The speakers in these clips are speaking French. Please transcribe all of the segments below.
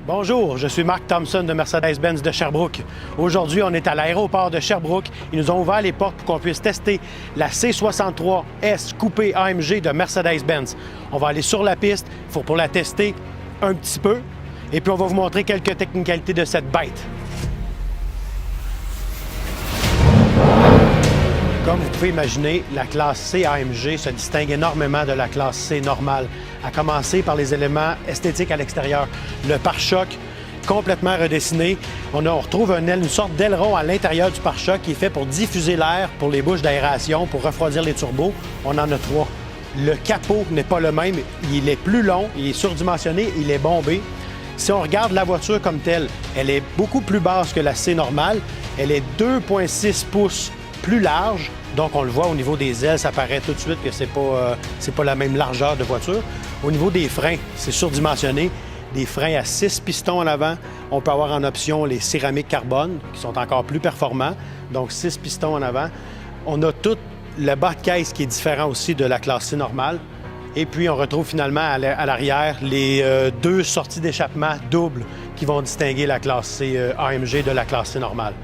Bonjour, je suis Mark Thompson de Mercedes-Benz de Sherbrooke. Aujourd'hui, on est à l'aéroport de Sherbrooke. Ils nous ont ouvert les portes pour qu'on puisse tester la C63S coupé AMG de Mercedes-Benz. On va aller sur la piste pour la tester un petit peu et puis on va vous montrer quelques technicalités de cette bête. Comme vous pouvez imaginer, la classe C AMG se distingue énormément de la classe C normale, à commencer par les éléments esthétiques à l'extérieur. Le pare-choc complètement redessiné. On retrouve une sorte d'aileron à l'intérieur du pare-choc qui est fait pour diffuser l'air pour les bouches d'aération, pour refroidir les turbos. On en a 3. Le capot n'est pas le même. Il est plus long, il est surdimensionné, il est bombé. Si on regarde la voiture comme telle, elle est beaucoup plus basse que la C normale. Elle est 2,6 pouces plus large, donc on le voit au niveau des ailes, ça paraît tout de suite que c'est pas la même largeur de voiture. Au niveau des freins, c'est surdimensionné, des freins à 6 pistons en avant. On peut avoir en option les céramiques carbone, qui sont encore plus performants, donc 6 pistons en avant. On a tout le bas de caisse qui est différent aussi de la classe C normale. Et puis on retrouve finalement à l'arrière les 2 sorties d'échappement doubles qui vont distinguer la classe C AMG de la classe C normale.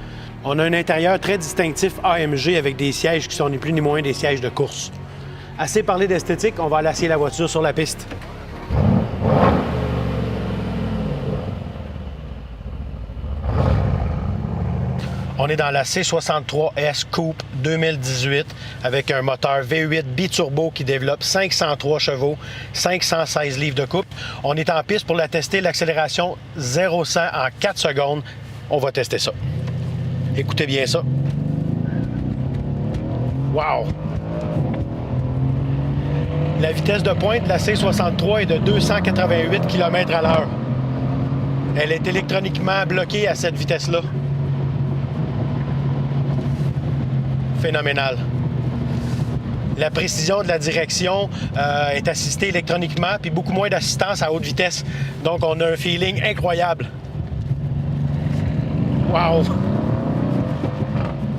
On a un intérieur très distinctif AMG avec des sièges qui sont ni plus ni moins des sièges de course. Assez parlé d'esthétique, on va aller essayer la voiture sur la piste. On est dans la C63S Coupe 2018 avec un moteur V8 biturbo qui développe 503 chevaux, 516 livres de couple. On est en piste pour la tester, l'accélération 0-100 en 4 secondes. On va tester ça. Écoutez bien ça. Wow! La vitesse de pointe de la C63 est de 288 km/h. Elle est électroniquement bloquée à cette vitesse-là. Phénoménal. La précision de la direction est assistée électroniquement, puis beaucoup moins d'assistance à haute vitesse. Donc, on a un feeling incroyable. Wow!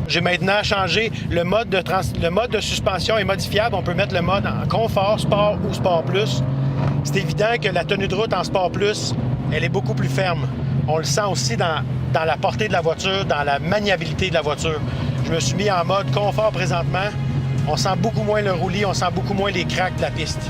J'ai maintenant changé le mode de suspension est modifiable. On peut mettre le mode en confort, sport ou sport plus. C'est évident que la tenue de route en sport plus, elle est beaucoup plus ferme. On le sent aussi dans la portée de la voiture, dans la maniabilité de la voiture. Je me suis mis en mode confort présentement. On sent beaucoup moins le roulis, on sent beaucoup moins les cracks de la piste.